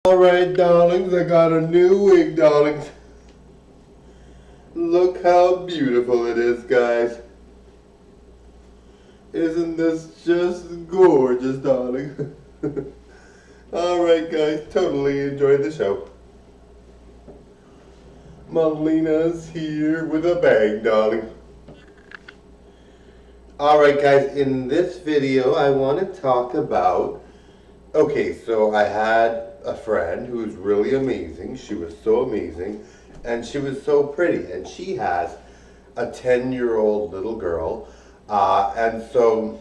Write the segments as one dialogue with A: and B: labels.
A: Alright, darlings, I got a new wig, darlings. Look how beautiful it is, guys. Isn't this just gorgeous, darling? Alright, guys, totally enjoyed the show. Melina's here with a bag, darling. Alright, guys, in this video, I want to talk about... Okay, so I had a friend who was really amazing. She was so amazing, and she was so pretty, and she has a 10-year-old little girl, and so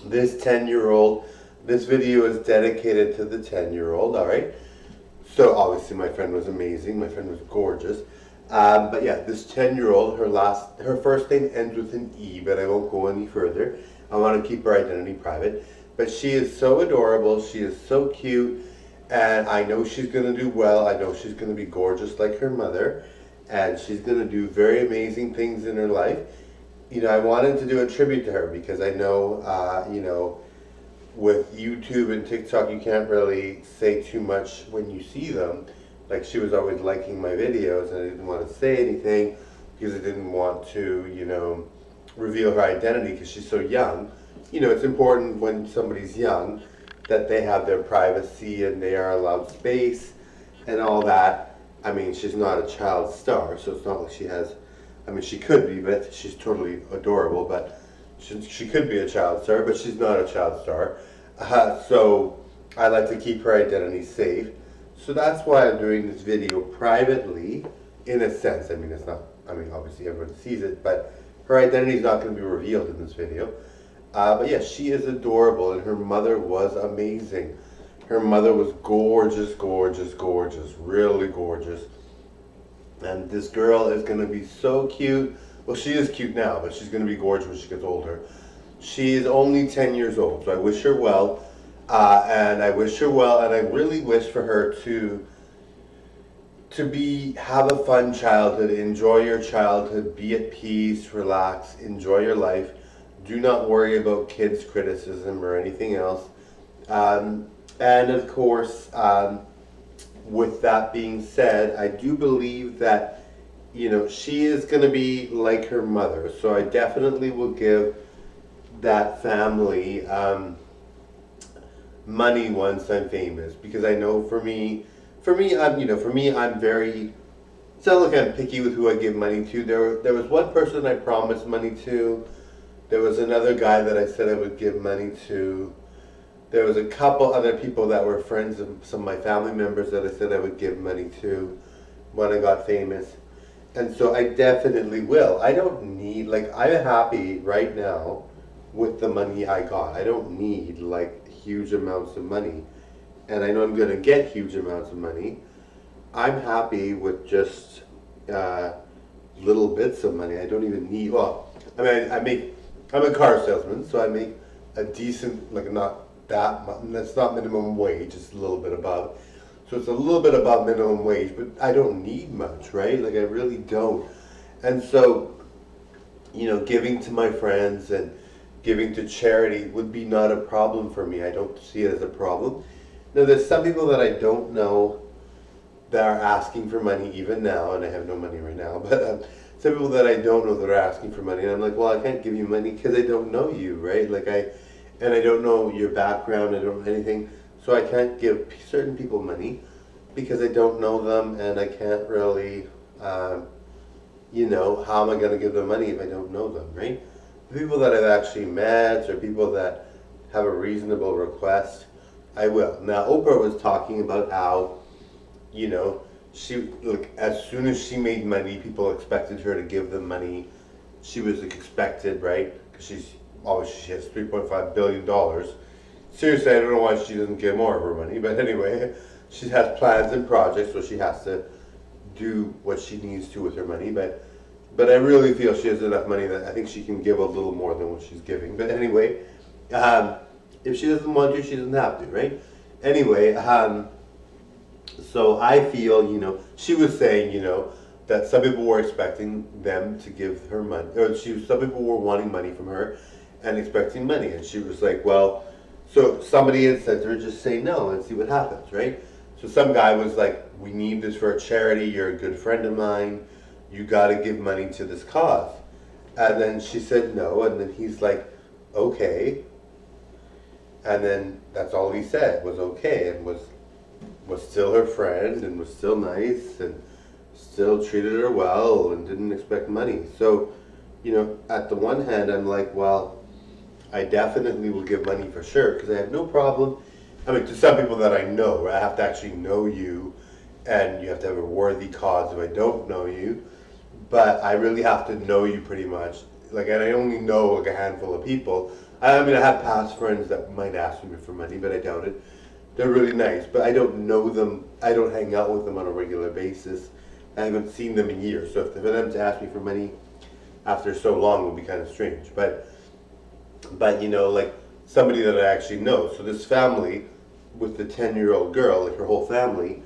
A: this 10-year-old, this video is dedicated to the 10-year-old, all right? So obviously my friend was amazing, my friend was gorgeous, but yeah, this 10-year-old, her first name ends with an E, but I won't go any further. I want to keep her identity private. But she is so adorable, she is so cute, and I know she's going to do well. I know she's going to be gorgeous like her mother, and she's going to do very amazing things in her life. You know, I wanted to do a tribute to her because I know, you know, with YouTube and TikTok, you can't really say too much when you see them. Like, she was always liking my videos, and I didn't want to say anything because I didn't want to, you know, reveal her identity because she's so young. You know, it's important when somebody's young that they have their privacy and they are allowed space and all that. I mean, she's not a child star, so it's not like she has, I mean, she could be, but she's totally adorable, but she could be a child star, but she's not a child star. So I like to keep her identity safe. So that's why I'm doing this video privately, in a sense. I mean, it's not, I mean, obviously everyone sees it, but her identity is not going to be revealed in this video. But yeah, she is adorable, and her mother was amazing. Her mother was gorgeous, gorgeous, gorgeous, really gorgeous. And this girl is going to be so cute. Well, she is cute now, but she's going to be gorgeous when she gets older. She is only 10 years old, so I wish her well. And I wish her well, and I really wish for her to have a fun childhood, enjoy your childhood, be at peace, relax, enjoy your life. Do not worry about kids' criticism or anything else. And of course, with that being said, I do believe that, you know, she is going to be like her mother. So I definitely will give that family money once I'm famous, because I know for me, I'm very, it's not like I'm picky with who I give money to. There was one person I promised money to. There was another guy that I said I would give money to. There was a couple other people that were friends of some of my family members that I said I would give money to when I got famous. And so I definitely will. I don't need, like, I'm happy right now with the money I got. I don't need, like, huge amounts of money. And I know I'm going to get huge amounts of money. I'm happy with just little bits of money. I don't even need, well, I mean, I'm a car salesman, so I make a decent, like, not that much, that's not minimum wage, it's a little bit above. So it's a little bit above minimum wage, but I don't need much, right? Like, I really don't. And so, you know, giving to my friends and giving to charity would be not a problem for me. I don't see it as a problem. Now, there's some people that I don't know that are asking for money even now, and I have no money right now, but some people that I don't know that are asking for money, and I'm like, well, I can't give you money because I don't know you, right? Like, I don't know your background, I don't know anything, so I can't give certain people money because I don't know them, and I can't really, you know, how am I going to give them money if I don't know them, right? The people that I've actually met, or people that have a reasonable request, I will. Now, Oprah was talking about how, you know, she, like, as soon as she made money, people expected her to give them money. She was expected, right? Because she has $3.5 billion. Seriously, I don't know why she doesn't get more of her money, but anyway, she has plans and projects, so she has to do what she needs to with her money. But I really feel she has enough money that I think she can give a little more than what she's giving. But anyway, if she doesn't want to, she doesn't have to, right? Anyway, so I feel, you know, she was saying, you know, that some people were expecting them to give her money, or some people were wanting money from her and expecting money. And she was like, well, So somebody had said to her, just say no and see what happens, right? So some guy was like, we need this for a charity. You're a good friend of mine. You got to give money to this cause. And then she said no, and then he's like, okay. And then that's all he said was okay, and was still her friend, and was still nice, and still treated her well, and didn't expect money. So, at the one hand, I'm like, well, I definitely will give money for sure, because I have no problem. I mean, to some people that I know, I have to actually know you, and you have to have a worthy cause if I don't know you. But I really have to know you pretty much. Like, and I only know like a handful of people. I mean, I have past friends that might ask me for money, but I doubt it. They're really nice, but I don't know them. I don't hang out with them on a regular basis. I haven't seen them in years. So for them to ask me for money after so long would be kind of strange. But like somebody that I actually know. So this family with the 10-year-old girl, like her whole family,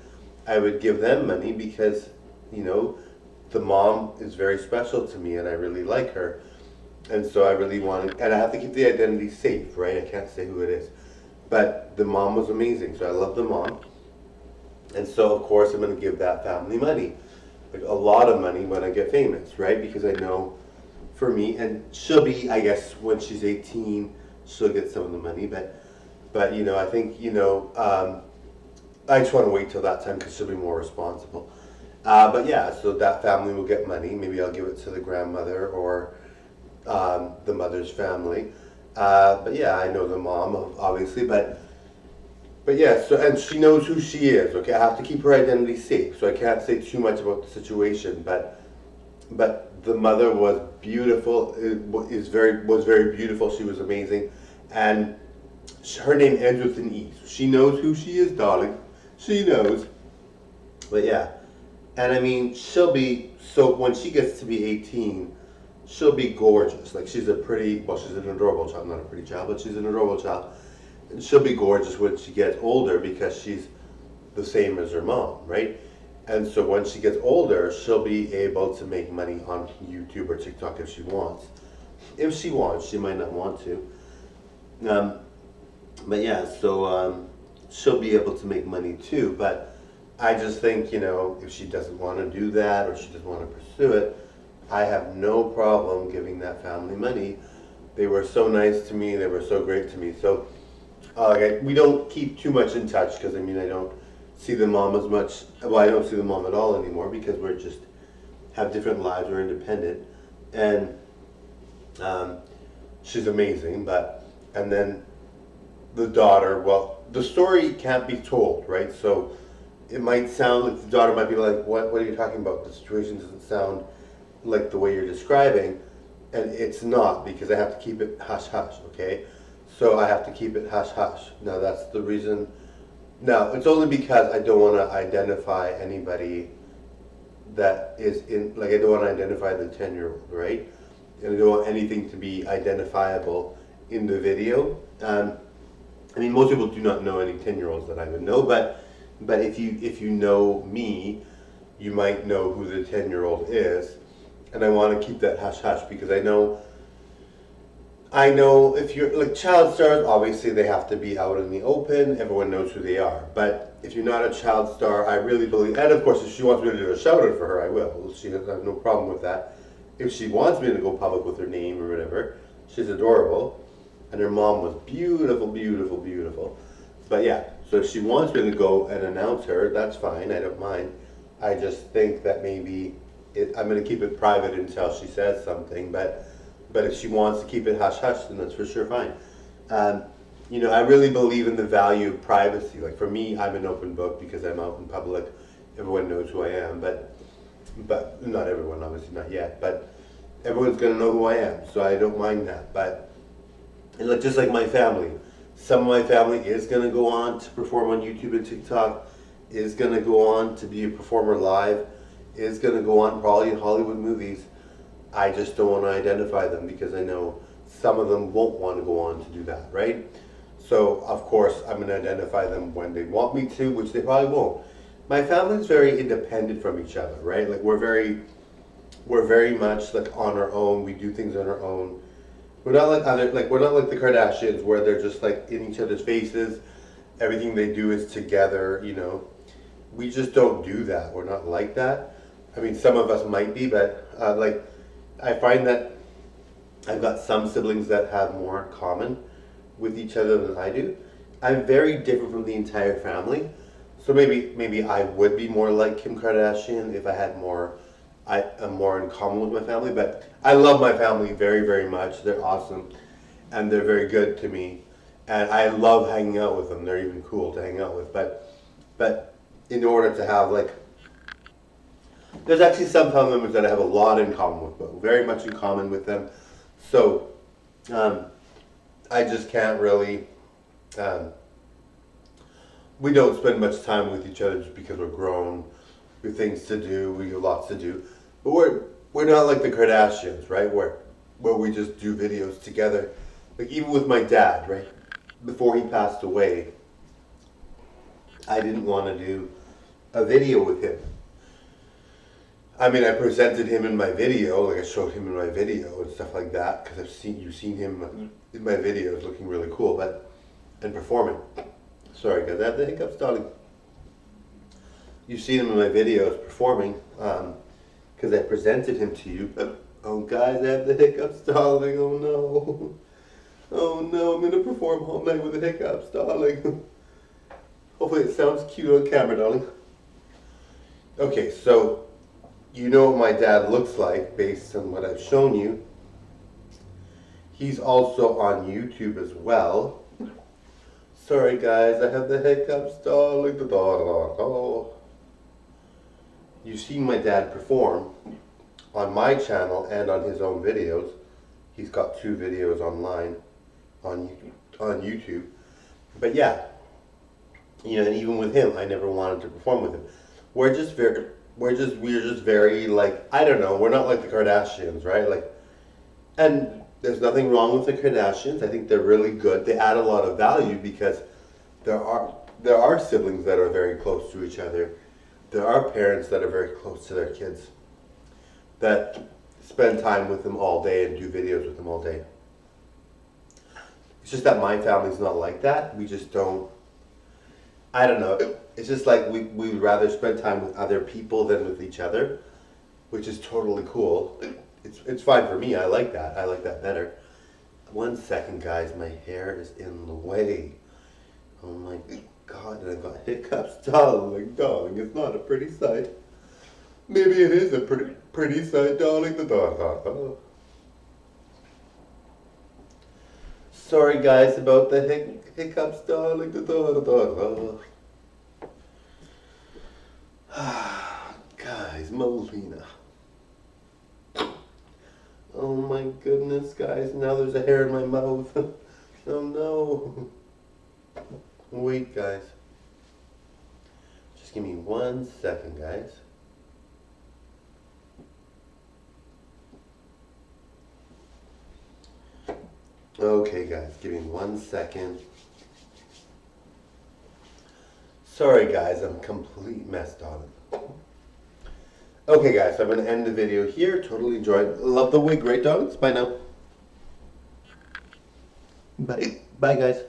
A: I would give them money because, the mom is very special to me and I really like her. And so I really wanted, and I have to keep the identity safe, right? I can't say who it is. But the mom was amazing, so I love the mom. And so, of course, I'm going to give that family money. Like a lot of money when I get famous, right? Because I know for me, and she'll be, I guess, when she's 18, she'll get some of the money. But I think, I just want to wait till that time because she'll be more responsible. But yeah, so that family will get money. Maybe I'll give it to the grandmother or the mother's family. But yeah, I know the mom, obviously. But yeah, so, and she knows who she is, okay? I have to keep her identity safe, so I can't say too much about the situation. But the mother was beautiful, was very beautiful. She was amazing. And her name ends with an E. So she knows who she is, darling. She knows. But yeah. And I mean, she'll be, so when she gets to be 18, she'll be gorgeous. Like she's an adorable child, not a pretty child, but she's an adorable child. And she'll be gorgeous when she gets older because she's the same as her mom, right? And so when she gets older, she'll be able to make money on YouTube or TikTok if she wants. If she wants, she might not want to. But yeah, so she'll be able to make money too. But I just think, if she doesn't want to do that or she doesn't want to pursue it, I have no problem giving that family money. They were so nice to me. They were so great to me. So we don't keep too much in touch because, I don't see the mom as much. Well, I don't see the mom at all anymore because we're just have different lives. We're independent. And she's amazing. And then the daughter, well, the story can't be told, right? So it might sound like the daughter might be like, what are you talking about? The situation doesn't sound like the way you're describing. And it's not, because I have to keep it hush-hush, okay? So I have to keep it hush-hush. Now that's the reason. Now, it's only because I don't want to identify anybody that is in, like I don't want to identify the 10-year-old, right? And I don't want anything to be identifiable in the video. Most people do not know any 10-year-olds that I would know, but if you know me, you might know who the 10-year-old is. And I want to keep that hush-hush because I know if you're like child stars, obviously they have to be out in the open. Everyone knows who they are. But if you're not a child star, I really believe, and of course if she wants me to do a shout out for her, I will. She has no problem with that. If she wants me to go public with her name or whatever, she's adorable. And her mom was beautiful, beautiful, beautiful. But yeah, so if she wants me to go and announce her, that's fine. I don't mind. I just think that maybe I'm going to keep it private until she says something. But if she wants to keep it hush-hush, then that's for sure fine. I really believe in the value of privacy. Like for me, I'm an open book because I'm out in public. Everyone knows who I am. But not everyone, obviously not yet. But everyone's going to know who I am. So I don't mind that. But just like my family. Some of my family is going to go on to perform on YouTube and TikTok, is going to go on to be a performer live, is going to go on probably in Hollywood movies. I just don't want to identify them because I know some of them won't want to go on to do that, right? So, of course, I'm going to identify them when they want me to, which they probably won't. My family is very independent from each other, right? Like we're very much like on our own. We do things on our own. we're not like the Kardashians where they're just like in each other's faces. Everything they do is together, you know. We just don't do that. We're not like that. I mean, some of us might be, but like I find that I've got some siblings that have more in common with each other than I do. I'm very different from the entire family. So maybe I would be more like Kim Kardashian if I had more more in common with my family. But I love my family very, very much. They're awesome and they're very good to me. And I love hanging out with them. They're even cool to hang out with. But in order to have like, there's actually some family members that I have a lot in common with, but very much in common with them. So I just can't really. We don't spend much time with each other just because we're grown. We have things to do. We have lots to do. But we're not like the Kardashians, right? Where we just do videos together. Like even with my dad, right? Before he passed away, I didn't want to do a video with him. I mean, I presented him in my video, like I showed him in my video and stuff like that, because you've seen him in my videos looking really cool, and performing. Sorry guys, I have the hiccups, darling. You've seen him in my videos performing, because I presented him to you, but oh guys, I have the hiccups, darling, oh no. Oh no, I'm going to perform all night with the hiccups, darling. Hopefully it sounds cute on camera, darling. Okay, so you know what my dad looks like based on what I've shown you. He's also on YouTube as well. Sorry guys, I have the hiccups, darling. You've seen my dad perform on my channel and on his own videos. He's got 2 videos online on YouTube. But yeah, you know, and even with him, I never wanted to perform with him. We're just very like, I don't know, we're not like the Kardashians, right? Like, and there's nothing wrong with the Kardashians. I think they're really good. They add a lot of value because there are siblings that are very close to each other. There are parents that are very close to their kids that spend time with them all day and do videos with them all day. It's just that my family's not like that. We just don't, I don't know. It's just like we'd rather spend time with other people than with each other, which is totally cool. It's fine for me. I like that. I like that better. 1 second, guys. My hair is in the way. Oh my God, and I've got hiccups. Darling, it's not a pretty sight. Maybe it is a pretty sight, darling. Sorry, guys, about the hiccups, darling. Guys, Melina. Oh my goodness, guys. Now there's a hair in my mouth. Oh no. Wait, guys. Just give me 1 second, guys. Okay, guys, give me 1 second. Sorry, guys, I'm complete mess, darling. Okay, guys, so I'm going to end the video here. Totally enjoyed. Love the wig, right, darlings? Bye now. Bye. Bye, guys.